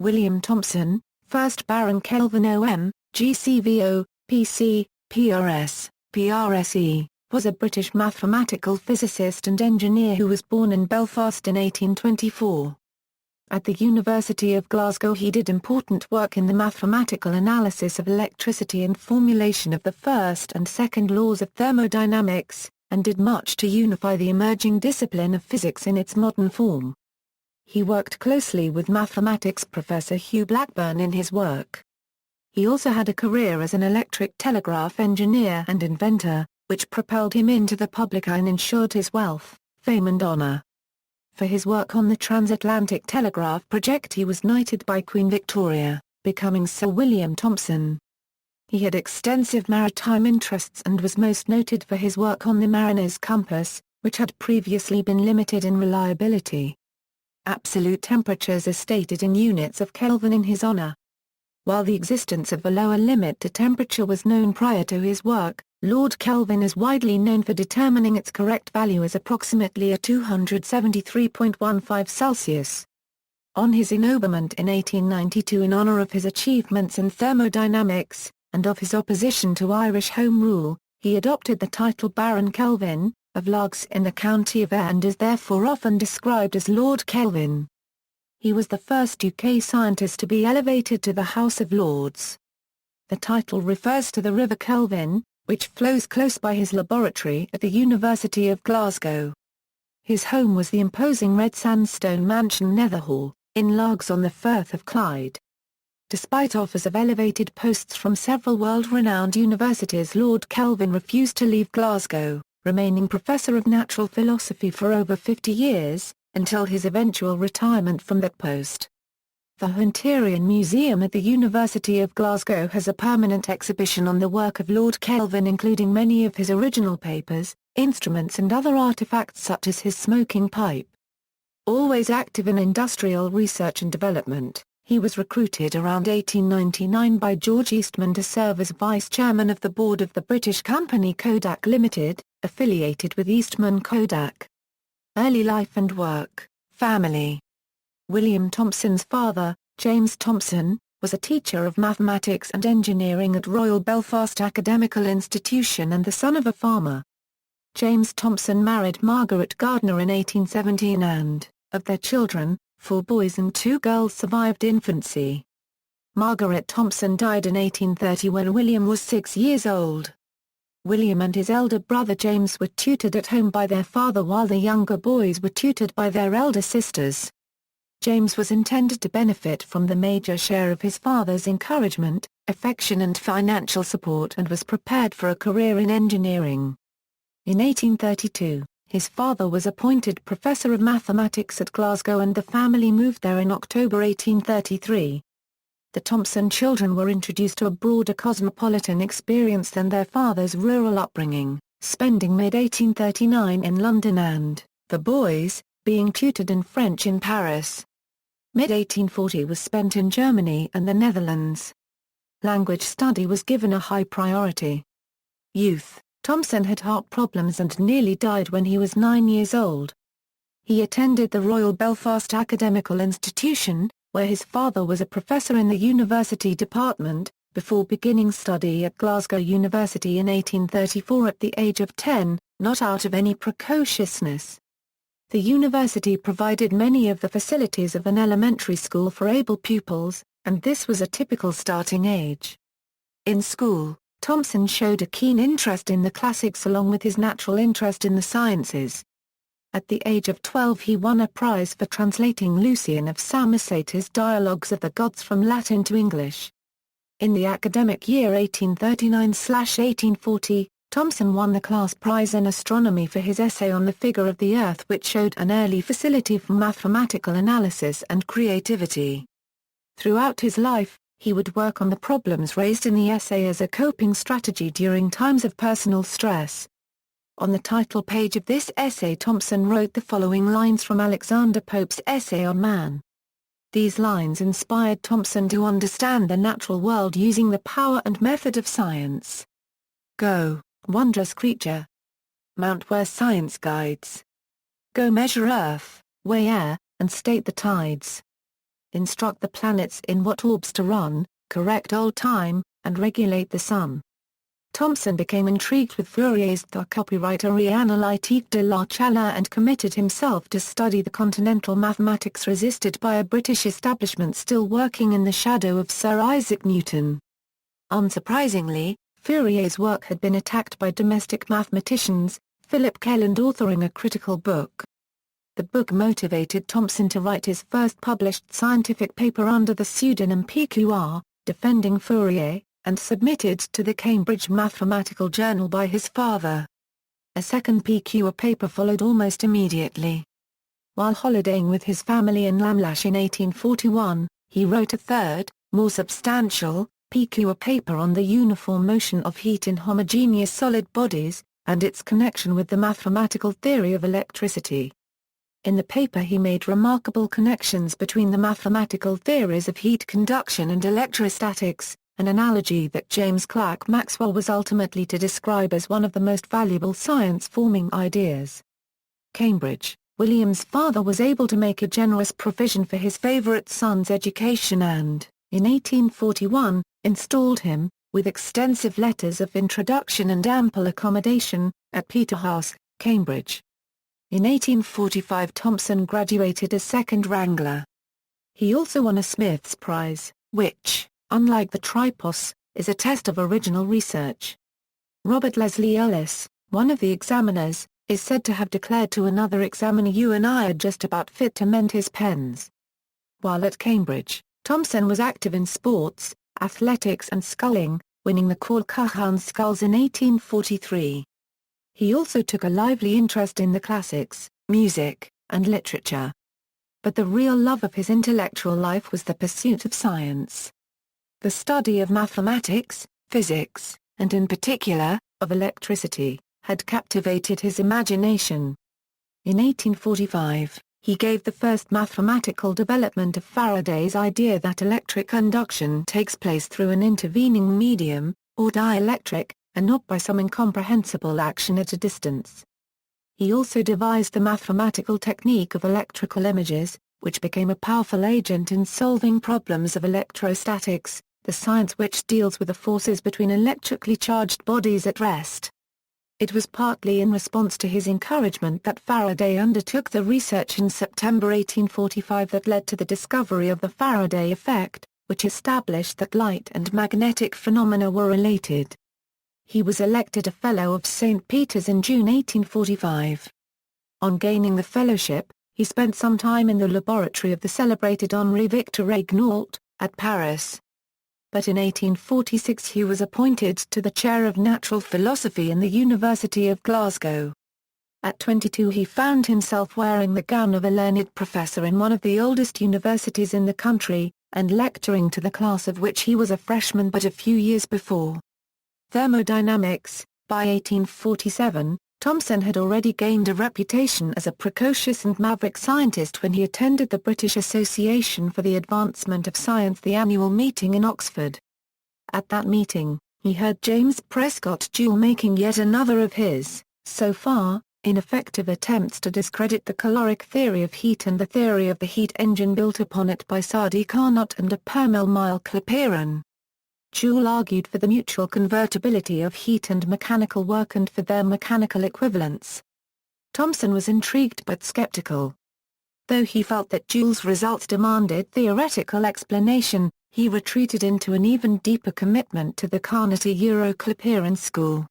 William Thomson, 1st Baron Kelvin OM, GCVO, PC, PRSE, was a British mathematical physicist and engineer who was born in Belfast in 1824. At the University of Glasgow he did important work in the mathematical analysis of electricity and formulation of the first and second laws of thermodynamics, and did much to unify the emerging discipline of physics in its modern form. He worked closely with mathematics professor Hugh Blackburn in his work. He also had a career as an electric telegraph engineer and inventor, which propelled him into the public eye and ensured his wealth, fame and honour. For his work on the transatlantic telegraph project he was knighted by Queen Victoria, becoming Sir William Thomson. He had extensive maritime interests and was most noted for his work on the mariner's compass, which had previously been limited in reliability. Absolute temperatures are stated in units of Kelvin in his honour. While the existence of a lower limit to temperature was known prior to his work, Lord Kelvin is widely known for determining its correct value as approximately 273.15 Celsius. On his ennoblement in 1892 in honour of his achievements in thermodynamics, and of his opposition to Irish Home Rule, he adopted the title Baron Kelvin, of Largs in the county of Ayr and is therefore often described as Lord Kelvin. He was the first UK scientist to be elevated to the House of Lords. The title refers to the River Kelvin, which flows close by his laboratory at the University of Glasgow. His home was the imposing red sandstone mansion Netherhall, in Largs on the Firth of Clyde. Despite offers of elevated posts from several world-renowned universities, Lord Kelvin refused to leave Glasgow, remaining Professor of Natural Philosophy for over 50 years, until his eventual retirement from that post. The Hunterian Museum at the University of Glasgow has a permanent exhibition on the work of Lord Kelvin, including many of his original papers, instruments and other artifacts such as his smoking pipe. Always active in industrial research and development, he was recruited around 1899 by George Eastman to serve as vice-chairman of the board of the British company Kodak Limited, affiliated with Eastman Kodak. Early life and work, family. William Thomson's father, James Thompson, was a teacher of mathematics and engineering at Royal Belfast Academical Institution and the son of a farmer. James Thompson married Margaret Gardner in 1817 and, of their children, 4 boys and 2 girls survived infancy. Margaret Thompson died in 1830 when William was 6 years old. William and his elder brother James were tutored at home by their father while the younger boys were tutored by their elder sisters. James was intended to benefit from the major share of his father's encouragement, affection and financial support and was prepared for a career in engineering. In 1832, his father was appointed Professor of Mathematics at Glasgow and the family moved there in October 1833. The Thompson children were introduced to a broader cosmopolitan experience than their father's rural upbringing, spending mid-1839 in London and, the boys, being tutored in French in Paris. Mid-1840 was spent in Germany and the Netherlands. Language study was given a high priority. Youth: Thomson had heart problems and nearly died when he was 9 years old. He attended the Royal Belfast Academical Institution, where his father was a professor in the university department, before beginning study at Glasgow University in 1834 at the age of 10, not out of any precociousness. The university provided many of the facilities of an elementary school for able pupils, and this was a typical starting age. In school, Thomson showed a keen interest in the classics along with his natural interest in the sciences. At the age of 12 he won a prize for translating Lucian of Samosat's Dialogues of the Gods from Latin to English. In the academic year 1839/1840, Thomson won the class prize in astronomy for his essay on the figure of the Earth, which showed an early facility for mathematical analysis and creativity. Throughout his life, he would work on the problems raised in the essay as a coping strategy during times of personal stress. On the title page of this essay Thomson wrote the following lines from Alexander Pope's essay on man. These lines inspired Thomson to understand the natural world using the power and method of science. Go, wondrous creature! Mount where science guides. Go measure earth, weigh air, and state the tides. instruct the planets in what orbs to run, correct old time, and regulate the sun. Thomson became intrigued with Fourier's The Copyrighterie analytique de la Chaleur and committed himself to study the continental mathematics resisted by a British establishment still working in the shadow of Sir Isaac Newton. Unsurprisingly, Fourier's work had been attacked by domestic mathematicians, Philip Kelland authoring a critical book. The book motivated Thomson to write his first published scientific paper under the pseudonym PQR, defending Fourier, and submitted to the Cambridge Mathematical Journal by his father. A second PQR paper followed almost immediately. While holidaying with his family in Lamlash in 1841, he wrote a third, more substantial, PQR paper on the uniform motion of heat in homogeneous solid bodies, and its connection with the mathematical theory of electricity. In the paper he made remarkable connections between the mathematical theories of heat conduction and electrostatics, an analogy that James Clerk Maxwell was ultimately to describe as one of the most valuable science-forming ideas. Cambridge, William's father was able to make a generous provision for his favourite son's education and, in 1841, installed him, with extensive letters of introduction and ample accommodation, at Peterhouse, Cambridge. In 1845 Thomson graduated as second wrangler. He also won a Smith's Prize, which, unlike the Tripos, is a test of original research. Robert Leslie Ellis, one of the examiners, is said to have declared to another examiner, "You and I are just about fit to mend his pens." While at Cambridge, Thomson was active in sports, athletics and sculling, winning the Colquhoun sculls in 1843. He also took a lively interest in the classics, music, and literature. But the real love of his intellectual life was the pursuit of science. The study of mathematics, physics, and in particular, of electricity, had captivated his imagination. In 1845, he gave the first mathematical development of Faraday's idea that electric conduction takes place through an intervening medium, or dielectric, and not by some incomprehensible action at a distance. He also devised the mathematical technique of electrical images, which became a powerful agent in solving problems of electrostatics, the science which deals with the forces between electrically charged bodies at rest. It was partly in response to his encouragement that Faraday undertook the research in September 1845 that led to the discovery of the Faraday Effect, which established that light and magnetic phenomena were related. He was elected a Fellow of St. Peter's in June 1845. On gaining the fellowship, he spent some time in the laboratory of the celebrated Henri Victor Regnault, at Paris. But in 1846 he was appointed to the chair of natural philosophy in the University of Glasgow. At 22 he found himself wearing the gown of a learned professor in one of the oldest universities in the country, and lecturing to the class of which he was a freshman but a few years before. Thermodynamics. By 1847, Thomson had already gained a reputation as a precocious and maverick scientist when he attended the British Association for the Advancement of Science, the annual meeting in Oxford. At that meeting, he heard James Prescott Joule making yet another of his, so far, ineffective attempts to discredit the caloric theory of heat and the theory of the heat engine built upon it by Sadi Carnot and a Permel Clapeyron. Joule argued for the mutual convertibility of heat and mechanical work and for their mechanical equivalence. Thomson was intrigued but skeptical. Though he felt that Joule's results demanded theoretical explanation, he retreated into an even deeper commitment to the Carnot-Clapeyron school.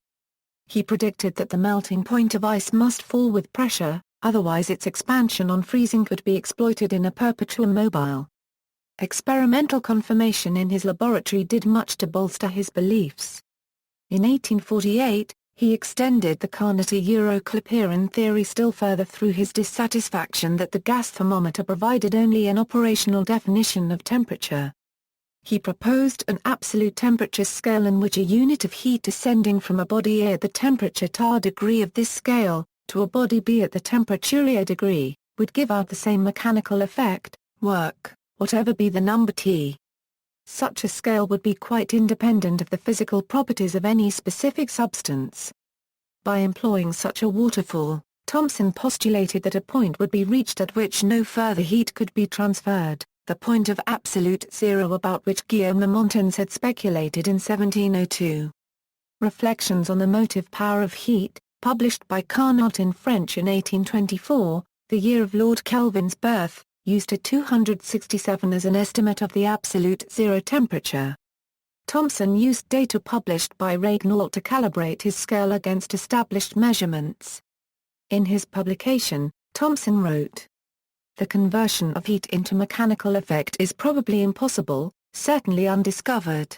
He predicted that the melting point of ice must fall with pressure, otherwise its expansion on freezing could be exploited in a perpetuum mobile. Experimental confirmation in his laboratory did much to bolster his beliefs. In 1848, he extended the Carnot-Clapeyron theory still further through his dissatisfaction that the gas thermometer provided only an operational definition of temperature. He proposed an absolute temperature scale in which a unit of heat descending from a body A at the temperature T degree of this scale, to a body B at the temperature E degree, would give out the same mechanical effect, work, whatever be the number T. Such a scale would be quite independent of the physical properties of any specific substance. By employing such a waterfall, Thomson postulated that a point would be reached at which no further heat could be transferred, the point of absolute zero about which Guillaume Montans had speculated in 1702. Reflections on the motive power of heat, published by Carnot in French in 1824, the year of Lord Kelvin's birth, used a 267 as an estimate of the absolute zero temperature. Thompson used data published by Regnault to calibrate his scale against established measurements. In his publication, Thompson wrote, "The conversion of heat into mechanical effect is probably impossible, certainly undiscovered."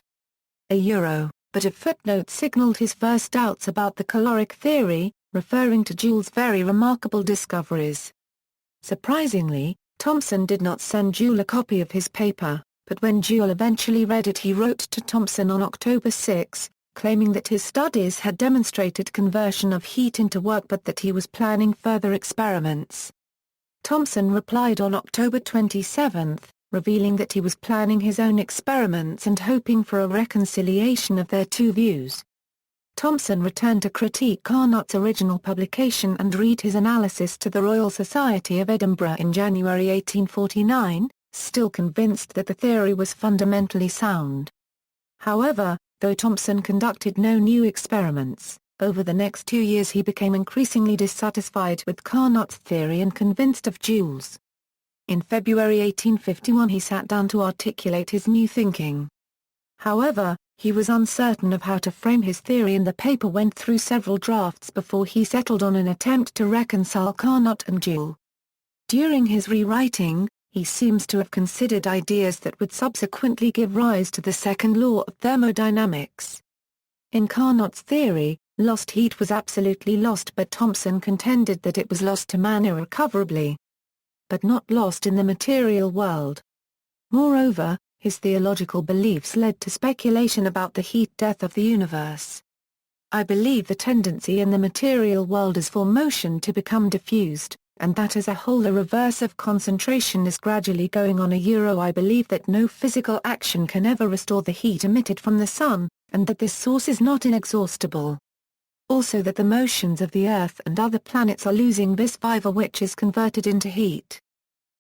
But a footnote signaled his first doubts about the caloric theory, referring to Joule's very remarkable discoveries. Surprisingly, Thompson did not send Joule a copy of his paper, but when Joule eventually read it he wrote to Thompson on October 6, claiming that his studies had demonstrated conversion of heat into work but that he was planning further experiments. Thompson replied on October 27, revealing that he was planning his own experiments and hoping for a reconciliation of their two views. Thompson returned to critique Carnot's original publication and read his analysis to the Royal Society of Edinburgh in January 1849, still convinced that the theory was fundamentally sound. However, though Thompson conducted no new experiments, over the next 2 years he became increasingly dissatisfied with Carnot's theory and convinced of Joule's. In February 1851 he sat down to articulate his new thinking. However, he was uncertain of how to frame his theory and the paper went through several drafts before he settled on an attempt to reconcile Carnot and Joule. During his rewriting, he seems to have considered ideas that would subsequently give rise to the second law of thermodynamics. In Carnot's theory, lost heat was absolutely lost, but Thompson contended that it was lost to man irrecoverably, but not lost in the material world. Moreover, his theological beliefs led to speculation about the heat death of the universe. "I believe the tendency in the material world is for motion to become diffused, and that as a whole the reverse of concentration is gradually going on. I believe that no physical action can ever restore the heat emitted from the sun, and that this source is not inexhaustible. Also that the motions of the Earth and other planets are losing vis viva which is converted into heat.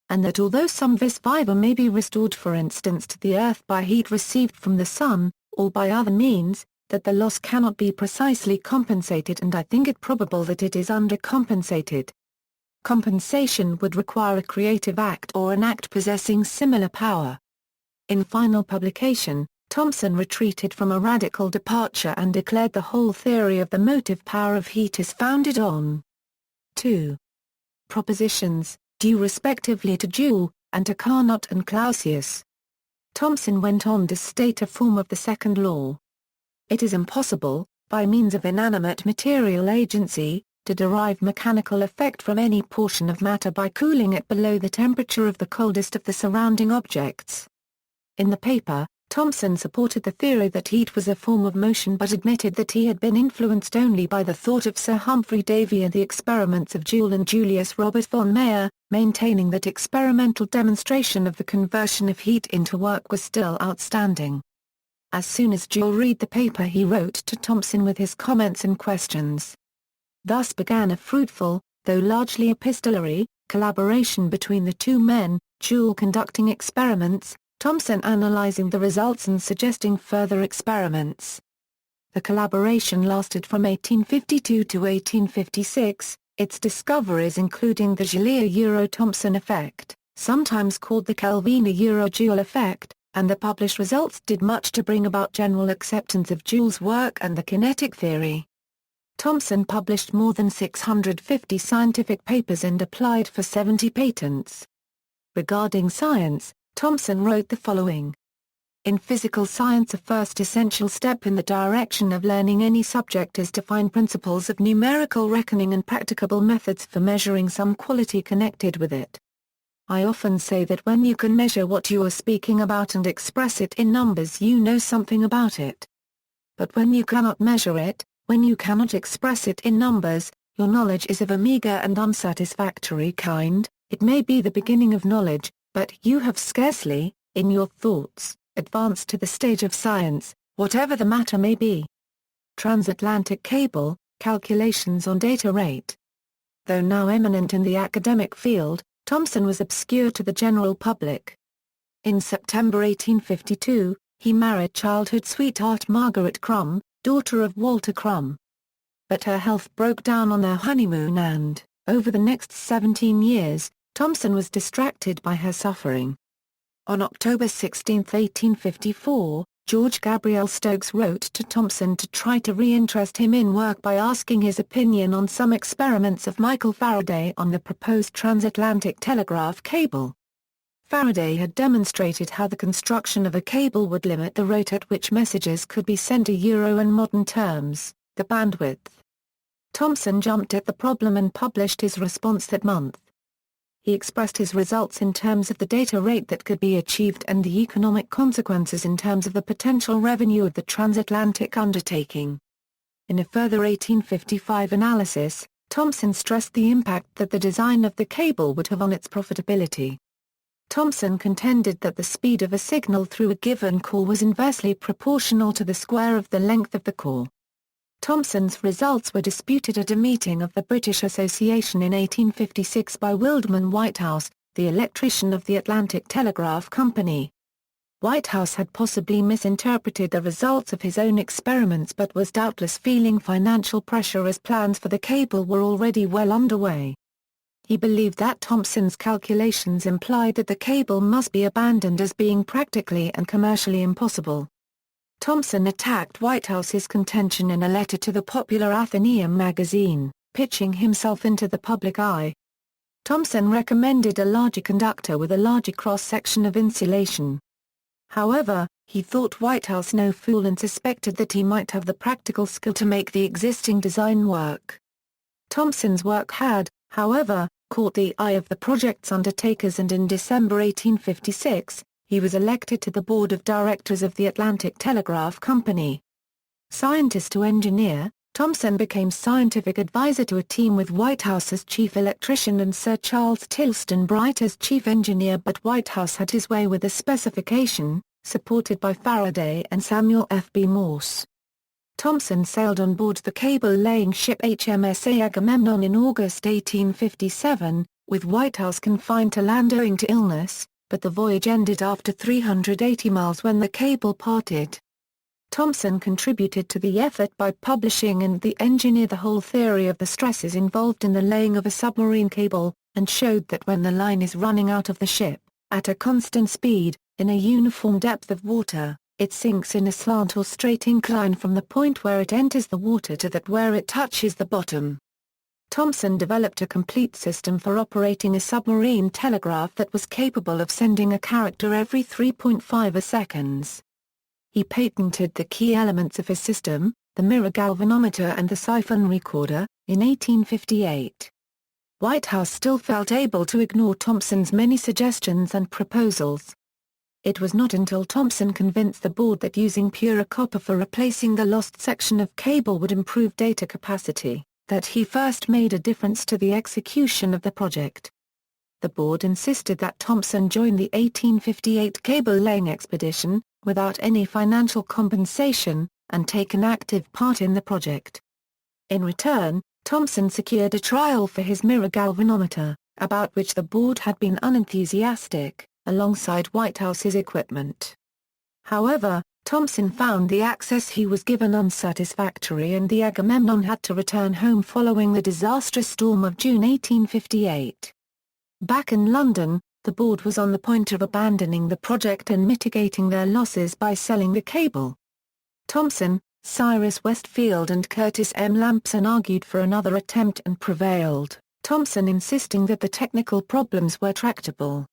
And that although some vis viva may be restored for instance to the Earth by heat received from the sun, or by other means, that the loss cannot be precisely compensated, and I think it probable that it is undercompensated. Compensation would require a creative act or an act possessing similar power." In final publication, Thompson retreated from a radical departure and declared the whole theory of the motive power of heat is founded on 2 propositions, due respectively to Joule, and to Carnot and Clausius. Thompson went on to state a form of the second law. "It is impossible, by means of inanimate material agency, to derive mechanical effect from any portion of matter by cooling it below the temperature of the coldest of the surrounding objects." In the paper, Thompson supported the theory that heat was a form of motion but admitted that he had been influenced only by the thought of Sir Humphrey Davy and the experiments of Joule and Julius Robert von Mayer, maintaining that experimental demonstration of the conversion of heat into work was still outstanding. As soon as Joule read the paper he wrote to Thompson with his comments and questions. Thus began a fruitful, though largely epistolary, collaboration between the two men, Joule conducting experiments, Thompson analyzing the results and suggesting further experiments. The collaboration lasted from 1852 to 1856, its discoveries including the Joule-Thompson effect, sometimes called the Kelvin-Joule effect, and the published results did much to bring about general acceptance of Joule's work and the kinetic theory. Thompson published more than 650 scientific papers and applied for 70 patents. Regarding science, Thompson wrote the following. "In physical science a first essential step in the direction of learning any subject is to find principles of numerical reckoning and practicable methods for measuring some quality connected with it. I often say that when you can measure what you are speaking about and express it in numbers you know something about it. But when you cannot measure it, when you cannot express it in numbers, your knowledge is of a meager and unsatisfactory kind. It may be the beginning of knowledge, but you have scarcely, in your thoughts, advanced to the stage of science, whatever the matter may be." Transatlantic cable, calculations on data rate. Though now eminent in the academic field, Thompson was obscure to the general public. In September 1852, he married childhood sweetheart Margaret Crum, daughter of Walter Crum. But her health broke down on their honeymoon and, over the next 17 years, Thomson was distracted by her suffering. On October 16, 1854, George Gabriel Stokes wrote to Thomson to try to re-interest him in work by asking his opinion on some experiments of Michael Faraday on the proposed transatlantic telegraph cable. Faraday had demonstrated how the construction of a cable would limit the rate at which messages could be sent in modern terms, the bandwidth. Thomson jumped at the problem and published his response that month. He expressed his results in terms of the data rate that could be achieved and the economic consequences in terms of the potential revenue of the transatlantic undertaking. In a further 1855 analysis, Thomson stressed the impact that the design of the cable would have on its profitability. Thomson contended that the speed of a signal through a given core was inversely proportional to the square of the length of the core. Thomson's results were disputed at a meeting of the British Association in 1856 by Wildman Whitehouse, the electrician of the Atlantic Telegraph Company. Whitehouse had possibly misinterpreted the results of his own experiments but was doubtless feeling financial pressure as plans for the cable were already well underway. He believed that Thomson's calculations implied that the cable must be abandoned as being practically and commercially impossible. Thomson attacked Whitehouse's contention in a letter to the popular Athenaeum magazine, pitching himself into the public eye. Thomson recommended a larger conductor with a larger cross-section of insulation. However, he thought Whitehouse no fool and suspected that he might have the practical skill to make the existing design work. Thomson's work had, however, caught the eye of the project's undertakers and in December 1856, he was elected to the board of directors of the Atlantic Telegraph Company. Scientist to engineer, Thomson became scientific advisor to a team with Whitehouse as chief electrician and Sir Charles Tilston Bright as chief engineer, but Whitehouse had his way with the specification, supported by Faraday and Samuel F. B. Morse. Thomson sailed on board the cable-laying ship HMS Agamemnon in August 1857, with Whitehouse confined to land owing to illness, but the voyage ended after 380 miles when the cable parted. Thomson contributed to the effort by publishing in The Engineer the whole theory of the stresses involved in the laying of a submarine cable, and showed that when the line is running out of the ship, at a constant speed, in a uniform depth of water, it sinks in a slant or straight incline from the point where it enters the water to that where it touches the bottom. Thomson developed a complete system for operating a submarine telegraph that was capable of sending a character every 3.5 seconds. He patented the key elements of his system, the mirror galvanometer and the siphon recorder, in 1858. Whitehouse still felt able to ignore Thomson's many suggestions and proposals. It was not until Thomson convinced the board that using purer copper for replacing the lost section of cable would improve data capacity, that he first made a difference to the execution of the project. The board insisted that Thomson join the 1858 cable-laying expedition, without any financial compensation, and take an active part in the project. In return, Thomson secured a trial for his mirror galvanometer, about which the board had been unenthusiastic, alongside Whitehouse's equipment. However, Thomson found the access he was given unsatisfactory and the Agamemnon had to return home following the disastrous storm of June 1858. Back in London, the board was on the point of abandoning the project and mitigating their losses by selling the cable. Thomson, Cyrus Westfield and Curtis M. Lampson argued for another attempt and prevailed, Thomson insisting that the technical problems were tractable.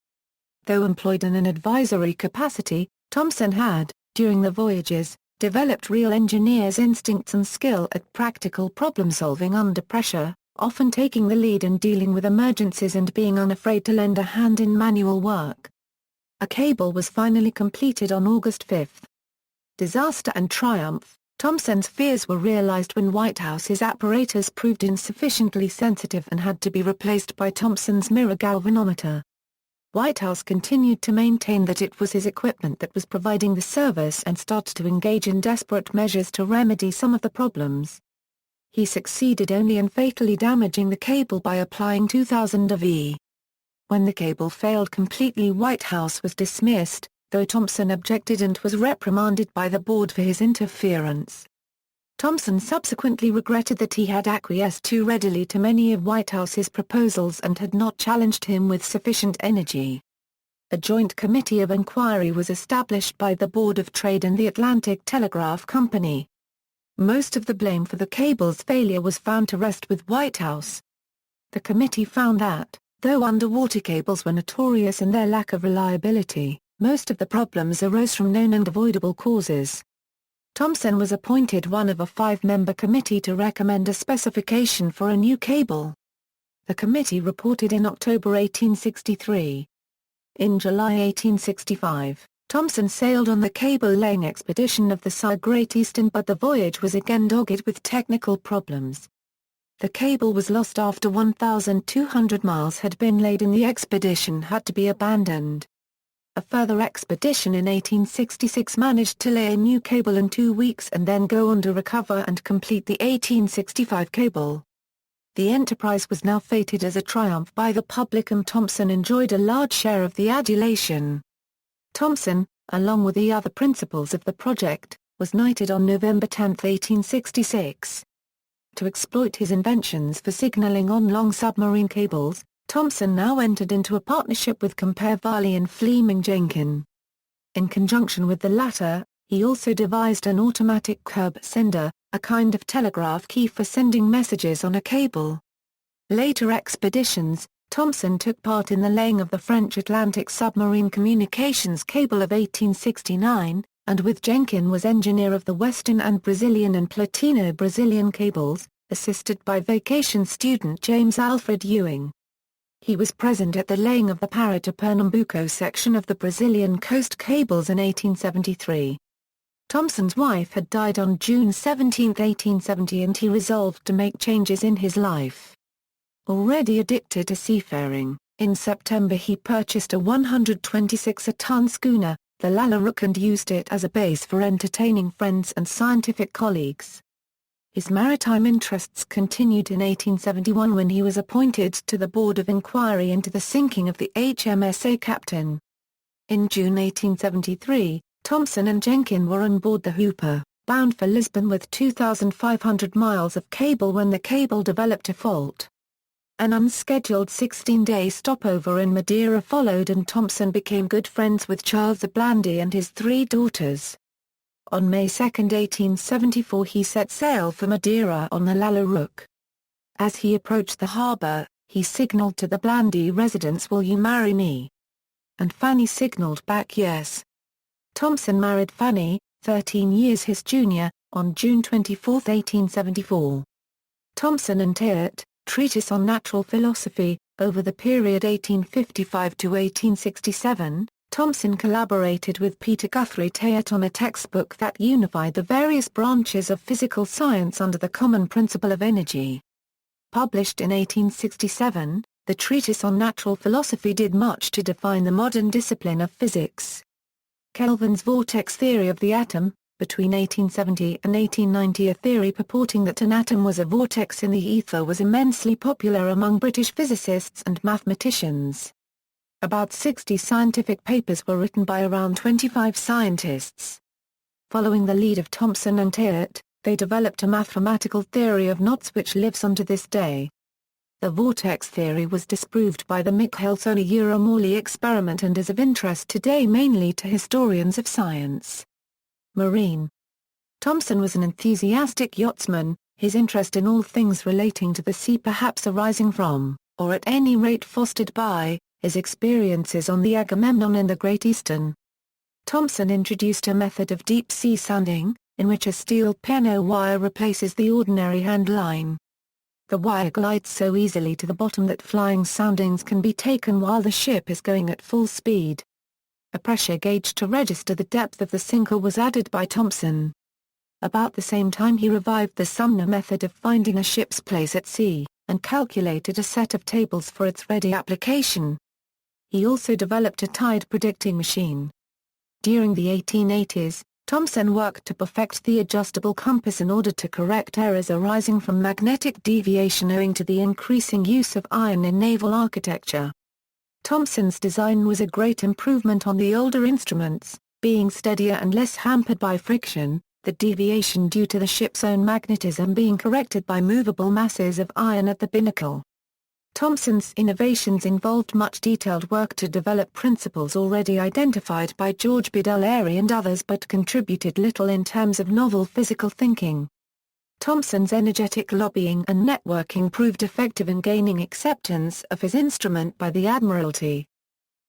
Though employed in an advisory capacity, Thomson had, during the voyages, developed real engineer's instincts and skill at practical problem-solving under pressure, often taking the lead in dealing with emergencies and being unafraid to lend a hand in manual work. A cable was finally completed on August 5. Disaster and triumph, Thomson's fears were realized when Whitehouse's apparatus proved insufficiently sensitive and had to be replaced by Thomson's mirror galvanometer. Whitehouse continued to maintain that it was his equipment that was providing the service and started to engage in desperate measures to remedy some of the problems. He succeeded only in fatally damaging the cable by applying 2,000 of E. When the cable failed completely, Whitehouse was dismissed, though Thompson objected and was reprimanded by the board for his interference. Thompson subsequently regretted that he had acquiesced too readily to many of Whitehouse's proposals and had not challenged him with sufficient energy. A joint committee of inquiry was established by the Board of Trade and the Atlantic Telegraph Company. Most of the blame for the cable's failure was found to rest with Whitehouse. The committee found that, though underwater cables were notorious in their lack of reliability, most of the problems arose from known and avoidable causes. Thompson was appointed one of a 5-member committee to recommend a specification for a new cable. The committee reported in October 1863. In July 1865, Thompson sailed on the cable-laying expedition of the Sir Great Eastern, but the voyage was again dogged with technical problems. The cable was lost after 1,200 miles had been laid and the expedition had to be abandoned. A further expedition in 1866 managed to lay a new cable in 2 weeks and then go on to recover and complete the 1865 cable. The enterprise was now fated as a triumph by the public, and Thompson enjoyed a large share of the adulation. Thompson, along with the other principals of the project, was knighted on November 10, 1866. To exploit his inventions for signaling on long submarine cables, Thompson now entered into a partnership with Compere Varley and Fleming-Jenkin. In conjunction with the latter, he also devised an automatic curb sender, a kind of telegraph key for sending messages on a cable. Later expeditions, Thompson took part in the laying of the French Atlantic submarine communications cable of 1869, and with Jenkin was engineer of the Western and Brazilian and Platino-Brazilian cables, assisted by vacation student James Alfred Ewing. He was present at the laying of the Pará to Pernambuco section of the Brazilian coast cables in 1873. Thompson's wife had died on June 17, 1870, and he resolved to make changes in his life. Already addicted to seafaring, in September he purchased a 126-ton schooner, the Lalarook, and used it as a base for entertaining friends and scientific colleagues. His maritime interests continued in 1871 when he was appointed to the Board of Inquiry into the sinking of the HMS Captain. In June 1873, Thompson and Jenkin were on board the Hooper, bound for Lisbon with 2,500 miles of cable when the cable developed a fault. An unscheduled 16-day stopover in Madeira followed, and Thompson became good friends with Charles de Blandy and his 3 daughters. On May 2, 1874 he set sail for Madeira on the Lalarook. As he approached the harbour, he signalled to the Blandy residents, "Will you marry me?" And Fanny signalled back yes. Thompson married Fanny, 13 years his junior, on June 24, 1874. Thompson and Teilhard, Treatise on Natural Philosophy. Over the period 1855 to 1867, Thompson collaborated with Peter Guthrie Teilhard on a textbook that unified the various branches of physical science under the common principle of energy. Published in 1867, the Treatise on Natural Philosophy did much to define the modern discipline of physics. Kelvin's vortex theory of the atom. Between 1870 and 1890, a theory purporting that an atom was a vortex in the ether was immensely popular among British physicists and mathematicians. About 60 scientific papers were written by around 25 scientists. Following the lead of Thompson and Teilhard, they developed a mathematical theory of knots which lives on to this day. The vortex theory was disproved by the Michelson-Morley experiment and is of interest today mainly to historians of science. Marine. Thompson was an enthusiastic yachtsman, his interest in all things relating to the sea perhaps arising from, or at any rate fostered by, his experiences on the Agamemnon and the Great Eastern. Thompson introduced a method of deep-sea sounding, in which a steel piano wire replaces the ordinary hand line. The wire glides so easily to the bottom that flying soundings can be taken while the ship is going at full speed. A pressure gauge to register the depth of the sinker was added by Thompson. About the same time he revived the Sumner method of finding a ship's place at sea, and calculated a set of tables for its ready application. He also developed a tide predicting machine. During the 1880s, Thompson worked to perfect the adjustable compass in order to correct errors arising from magnetic deviation owing to the increasing use of iron in naval architecture. Thomson's design was a great improvement on the older instruments, being steadier and less hampered by friction, the deviation due to the ship's own magnetism being corrected by movable masses of iron at the binnacle. Thomson's innovations involved much detailed work to develop principles already identified by George Bedell Airy and others but contributed little in terms of novel physical thinking. Thomson's energetic lobbying and networking proved effective in gaining acceptance of his instrument by the Admiralty.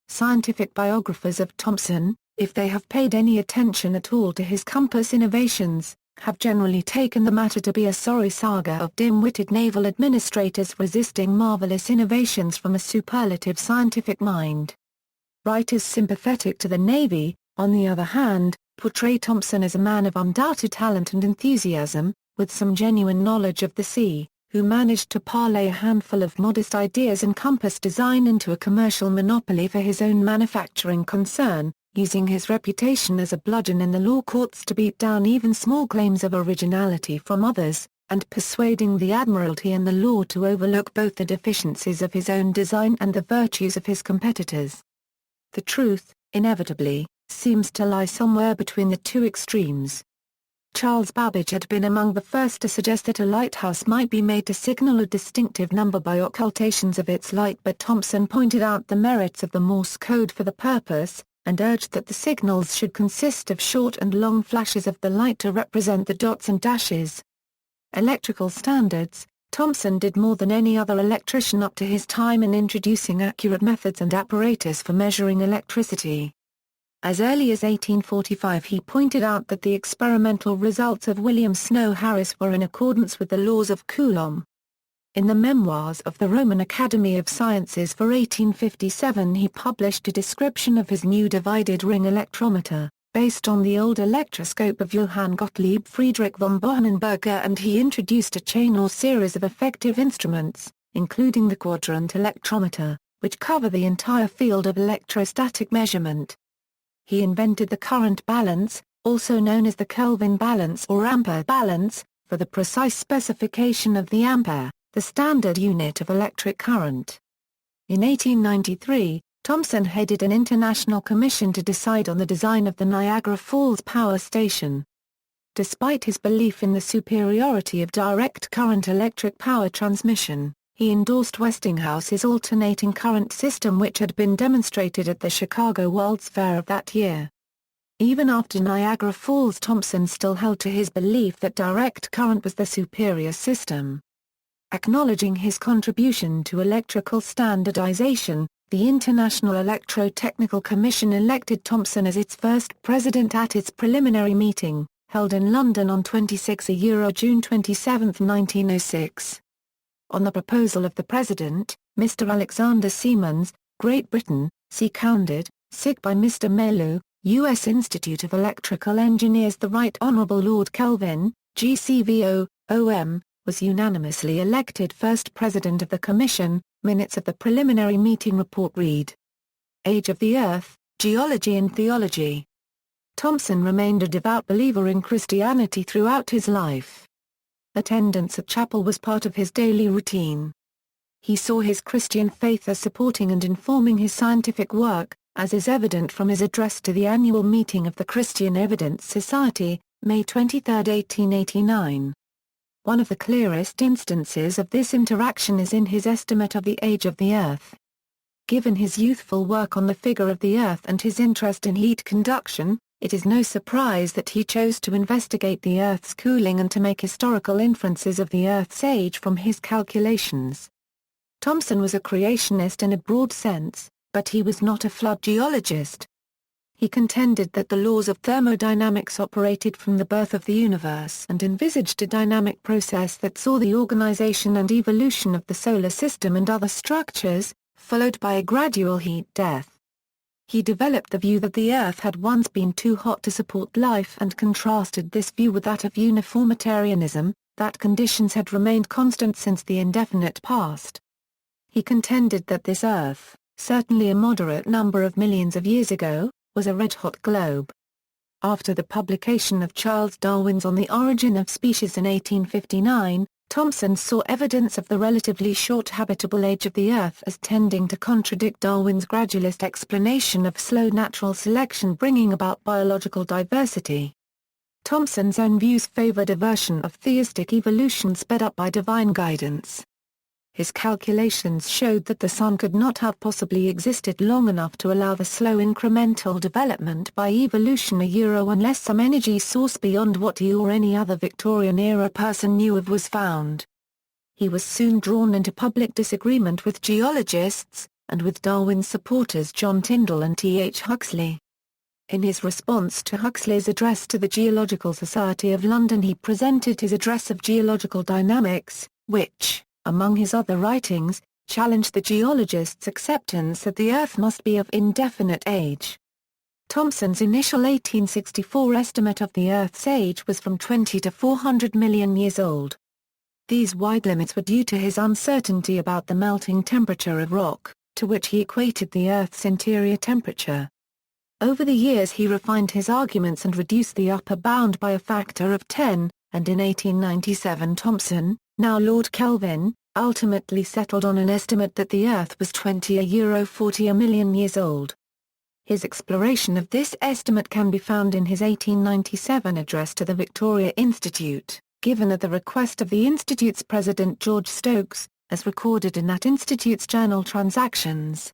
Scientific biographers of Thomson, if they have paid any attention at all to his compass innovations, have generally taken the matter to be a sorry saga of dim-witted naval administrators resisting marvelous innovations from a superlative scientific mind. Writers sympathetic to the Navy, on the other hand, portray Thomson as a man of undoubted talent and enthusiasm, with some genuine knowledge of the sea, who managed to parlay a handful of modest ideas in compass design into a commercial monopoly for his own manufacturing concern, using his reputation as a bludgeon in the law courts to beat down even small claims of originality from others, and persuading the Admiralty and the law to overlook both the deficiencies of his own design and the virtues of his competitors. The truth, inevitably, seems to lie somewhere between the two extremes. Charles Babbage had been among the first to suggest that a lighthouse might be made to signal a distinctive number by occultations of its light, but Thomson pointed out the merits of the Morse code for the purpose, and urged that the signals should consist of short and long flashes of the light to represent the dots and dashes. Electrical standards. Thomson did more than any other electrician up to his time in introducing accurate methods and apparatus for measuring electricity. As early as 1845 he pointed out that the experimental results of William Snow Harris were in accordance with the laws of Coulomb. In the Memoirs of the Roman Academy of Sciences for 1857 he published a description of his new divided ring electrometer, based on the old electroscope of Johann Gottlieb Friedrich von Bohnenberger, and he introduced a chain or series of effective instruments, including the quadrant electrometer, which cover the entire field of electrostatic measurement. He invented the current balance, also known as the Kelvin balance or ampere balance, for the precise specification of the ampere, the standard unit of electric current. In 1893, Thomson headed an international commission to decide on the design of the Niagara Falls Power Station. Despite his belief in the superiority of direct current electric power transmission, he endorsed Westinghouse's alternating current system, which had been demonstrated at the Chicago World's Fair of that year. Even after Niagara Falls, Thomson still held to his belief that direct current was the superior system. Acknowledging his contribution to electrical standardization, the International Electrotechnical Commission elected Thomson as its first president at its preliminary meeting, held in London on 26 June 27, 1906. On the proposal of the President, Mr. Alexander Siemens, Great Britain, seconded, sic by Mr. Melu, U.S. Institute of Electrical Engineers. The Right Honourable Lord Kelvin, GCVO, OM, was unanimously elected first President of the Commission. Minutes of the preliminary meeting report read: Age of the Earth, Geology and Theology. Thomson remained a devout believer in Christianity throughout his life. Attendance at chapel was part of his daily routine. He saw his Christian faith as supporting and informing his scientific work, as is evident from his address to the annual meeting of the Christian Evidence Society, May 23, 1889. One of the clearest instances of this interaction is in his estimate of the age of the Earth. Given his youthful work on the figure of the Earth and his interest in heat conduction, it is no surprise that he chose to investigate the Earth's cooling and to make historical inferences of the Earth's age from his calculations. Thomson was a creationist in a broad sense, but he was not a flood geologist. He contended that the laws of thermodynamics operated from the birth of the universe and envisaged a dynamic process that saw the organization and evolution of the solar system and other structures, followed by a gradual heat death. He developed the view that the Earth had once been too hot to support life and contrasted this view with that of uniformitarianism, that conditions had remained constant since the indefinite past. He contended that this Earth, certainly a moderate number of millions of years ago, was a red-hot globe. After the publication of Charles Darwin's On the Origin of Species in 1859, Thomson saw evidence of the relatively short habitable age of the Earth as tending to contradict Darwin's gradualist explanation of slow natural selection bringing about biological diversity. Thomson's own views favored a version of theistic evolution sped up by divine guidance. His calculations showed that the Sun could not have possibly existed long enough to allow the slow incremental development by evolution unless some energy source beyond what he or any other Victorian-era person knew of was found. He was soon drawn into public disagreement with geologists, and with Darwin's supporters John Tyndall and T.H. Huxley. In his response to Huxley's address to the Geological Society of London he presented his Address of Geological Dynamics, which, among his other writings, challenged the geologists' acceptance that the Earth must be of indefinite age. Thomson's initial 1864 estimate of the Earth's age was from 20 to 400 million years old. These wide limits were due to his uncertainty about the melting temperature of rock, to which he equated the Earth's interior temperature. Over the years he refined his arguments and reduced the upper bound by a factor of 10, and in 1897 Thompson, now Lord Kelvin, ultimately settled on an estimate that the Earth was 40 million years old. His exploration of this estimate can be found in his 1897 address to the Victoria Institute, given at the request of the Institute's president George Stokes, as recorded in that institute's journal Transactions.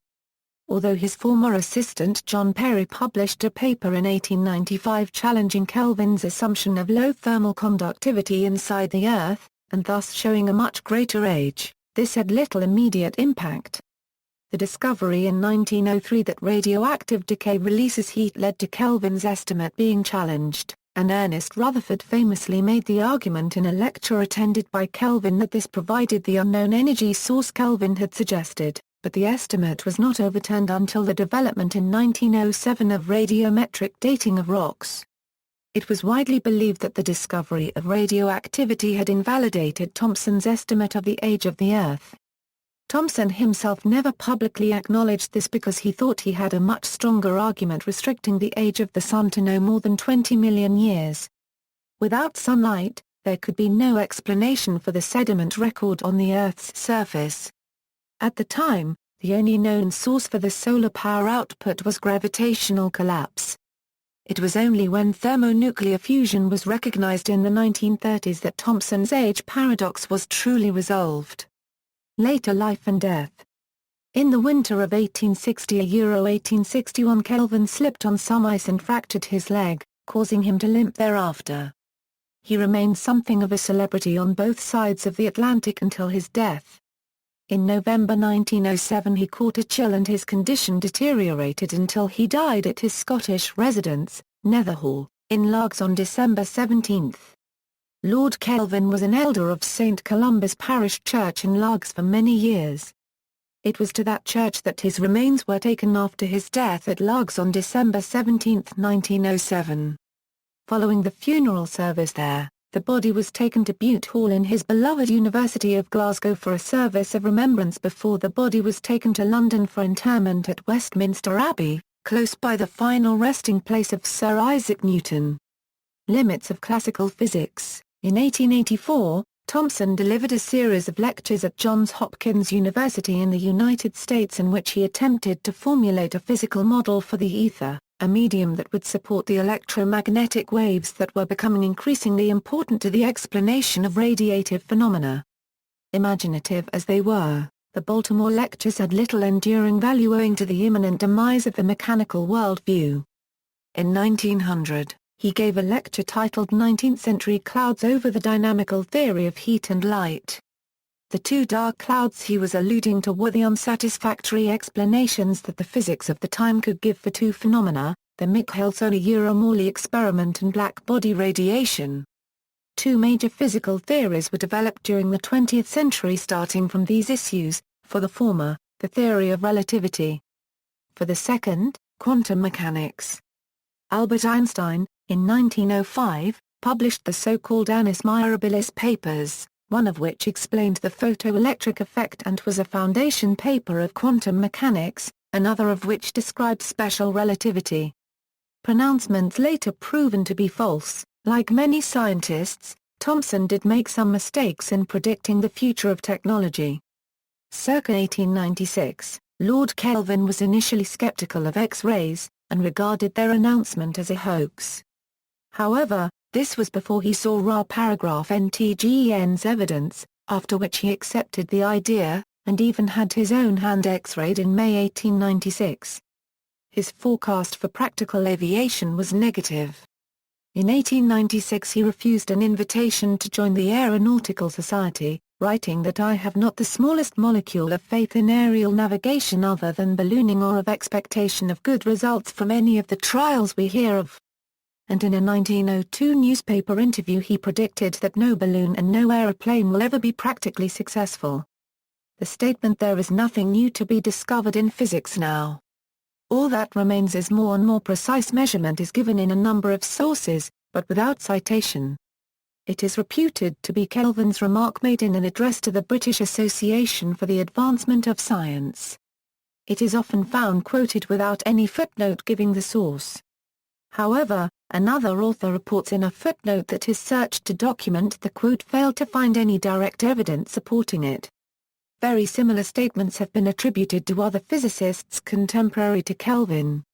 Although his former assistant John Perry published a paper in 1895 challenging Kelvin's assumption of low thermal conductivity inside the Earth, and thus showing a much greater age, this had little immediate impact. The discovery in 1903 that radioactive decay releases heat led to Kelvin's estimate being challenged, and Ernest Rutherford famously made the argument in a lecture attended by Kelvin that this provided the unknown energy source Kelvin had suggested, but the estimate was not overturned until the development in 1907 of radiometric dating of rocks. It was widely believed that the discovery of radioactivity had invalidated Thomson's estimate of the age of the Earth. Thomson himself never publicly acknowledged this because he thought he had a much stronger argument restricting the age of the Sun to no more than 20 million years. Without sunlight, there could be no explanation for the sediment record on the Earth's surface. At the time, the only known source for the solar power output was gravitational collapse. It was only when thermonuclear fusion was recognized in the 1930s that Thomson's age paradox was truly resolved. Later life and death. In the winter of 1860–1861 Kelvin slipped on some ice and fractured his leg, causing him to limp thereafter. He remained something of a celebrity on both sides of the Atlantic until his death. In November 1907 he caught a chill and his condition deteriorated until he died at his Scottish residence, Netherhall, in Largs on December 17. Lord Kelvin was an elder of St Columba's Parish Church in Largs for many years. It was to that church that his remains were taken after his death at Largs on December 17, 1907. Following the funeral service there, the body was taken to Bute Hall in his beloved University of Glasgow for a service of remembrance before the body was taken to London for interment at Westminster Abbey, close by the final resting place of Sir Isaac Newton. Limits of Classical Physics. In 1884, Thompson delivered a series of lectures at Johns Hopkins University in the United States in which he attempted to formulate a physical model for the ether, a medium that would support the electromagnetic waves that were becoming increasingly important to the explanation of radiative phenomena. Imaginative as they were, the Baltimore lectures had little enduring value owing to the imminent demise of the mechanical worldview. In 1900, he gave a lecture titled 19th Century Clouds over the Dynamical Theory of Heat and Light. The two dark clouds he was alluding to were the unsatisfactory explanations that the physics of the time could give for two phenomena, the Michelson–Morley experiment and black body radiation. Two major physical theories were developed during the 20th century starting from these issues, for the former, the theory of relativity. For the second, quantum mechanics. Albert Einstein, in 1905, published the so-called Annus Mirabilis papers, one of which explained the photoelectric effect and was a foundation paper of quantum mechanics, another of which described special relativity. Pronouncements later proven to be false. Like many scientists, Thomson did make some mistakes in predicting the future of technology. Circa 1896, Lord Kelvin was initially skeptical of X-rays, and regarded their announcement as a hoax. However, this was before he saw Ra paragraph NTGEN's evidence, after which he accepted the idea, and even had his own hand X-rayed in May 1896. His forecast for practical aviation was negative. In 1896 he refused an invitation to join the Aeronautical Society, writing that I have not the smallest molecule of faith in aerial navigation other than ballooning or of expectation of good results from any of the trials we hear of. And in a 1902 newspaper interview he predicted that no balloon and no aeroplane will ever be practically successful. The statement "there is nothing new to be discovered in physics now. All that remains is more and more precise measurement" is given in a number of sources, but without citation. It is reputed to be Kelvin's remark made in an address to the British Association for the Advancement of Science. It is often found quoted without any footnote giving the source. However, another author reports in a footnote that his search to document the quote failed to find any direct evidence supporting it. Very similar statements have been attributed to other physicists contemporary to Kelvin.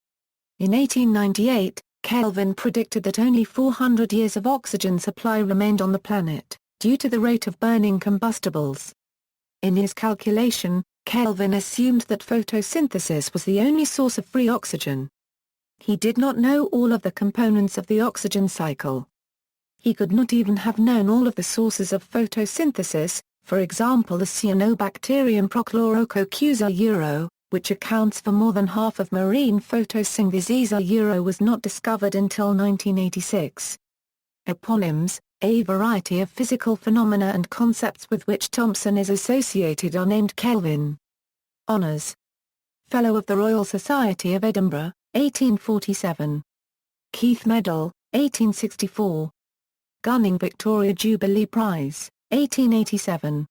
In 1898, Kelvin predicted that only 400 years of oxygen supply remained on the planet, due to the rate of burning combustibles. In his calculation, Kelvin assumed that photosynthesis was the only source of free oxygen. He did not know all of the components of the oxygen cycle. He could not even have known all of the sources of photosynthesis, for example the cyanobacterium Prochlorococcus euro, which accounts for more than half of marine photosynthesis euro was not discovered until 1986. Eponyms, a variety of physical phenomena and concepts with which Thompson is associated are named Kelvin. Honours: Fellow of the Royal Society of Edinburgh, 1847. Keith Medal, 1864. Gunning Victoria Jubilee Prize, 1887.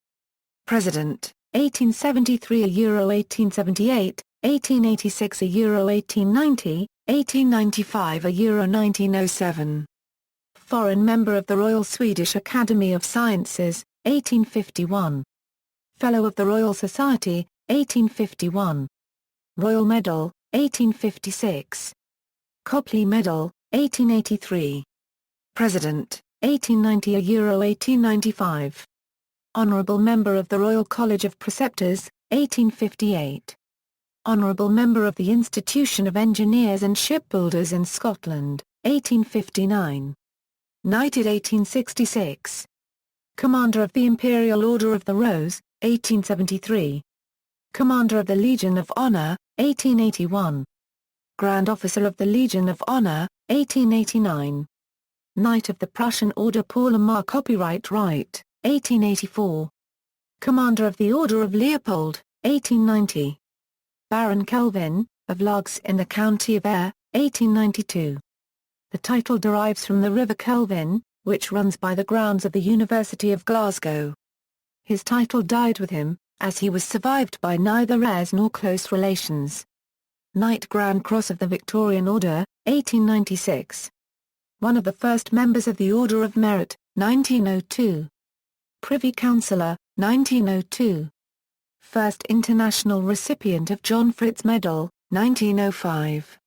President, 1873 Euro 1878, 1886 Euro 1890, 1895 Euro 1907. Foreign Member of the Royal Swedish Academy of Sciences, 1851. Fellow of the Royal Society, 1851. Royal Medal, 1856. Copley Medal, 1883. President, 1890 Euro 1895. Honourable Member of the Royal College of Preceptors, 1858. Honourable Member of the Institution of Engineers and Shipbuilders in Scotland, 1859. Knighted 1866. Commander of the Imperial Order of the Rose, 1873. Commander of the Legion of Honour, 1881. Grand Officer of the Legion of Honour, 1889. Knight of the Prussian Order Paul Aumar Copyright Right, 1884. Commander of the Order of Leopold, 1890. Baron Kelvin, of Largs in the County of Ayr, 1892. The title derives from the River Kelvin, which runs by the grounds of the University of Glasgow. His title died with him, as he was survived by neither heirs nor close relations. Knight Grand Cross of the Victorian Order, 1896. One of the first members of the Order of Merit, 1902. Privy Councillor, 1902. First international recipient of John Fritz Medal, 1905.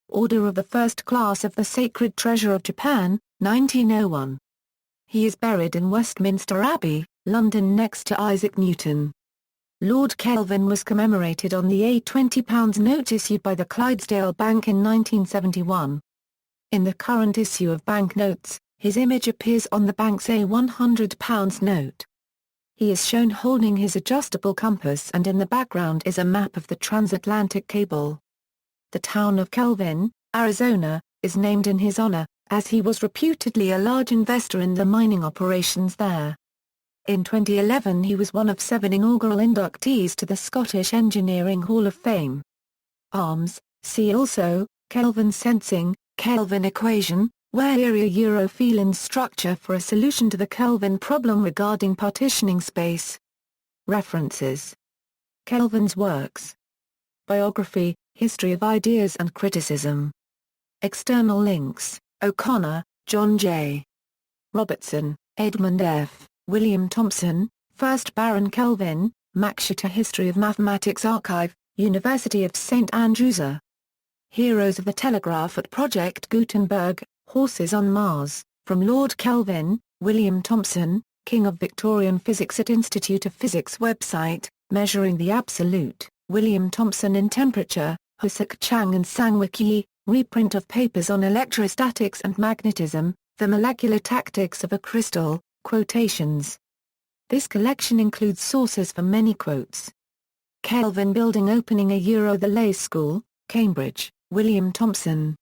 Order of the First Class of the Sacred Treasure of Japan, 1901. He is buried in Westminster Abbey, London next to Isaac Newton. Lord Kelvin was commemorated on the £20 note issued by the Clydesdale Bank in 1971. In the current issue of banknotes, his image appears on the bank's £100 note. He is shown holding his adjustable compass, and in the background is a map of the transatlantic cable. The town of Kelvin, Arizona, is named in his honor, as he was reputedly a large investor in the mining operations there. In 2011 he was one of 7 inaugural inductees to the Scottish Engineering Hall of Fame. Arms, see also, Kelvin sensing, Kelvin equation, where area Euro-Phelan structure for a solution to the Kelvin problem regarding partitioning space. References. Kelvin's works. Biography, History of Ideas and Criticism. External links, O'Connor, John J. Robertson, Edmund F. William Thomson, 1st Baron Kelvin, Maxeter History of Mathematics Archive, University of St Andrews. Heroes of the Telegraph at Project Gutenberg, Horses on Mars, from Lord Kelvin, William Thomson, King of Victorian Physics at Institute of Physics website, Measuring the Absolute, William Thomson in Temperature, Hosuk Chang and Sang-Wik Yi, reprint of papers on electrostatics and magnetism, The Molecular Tactics of a Crystal, quotations. This collection includes sources for many quotes. Kelvin Building Opening The Lay School, Cambridge, William Thomson.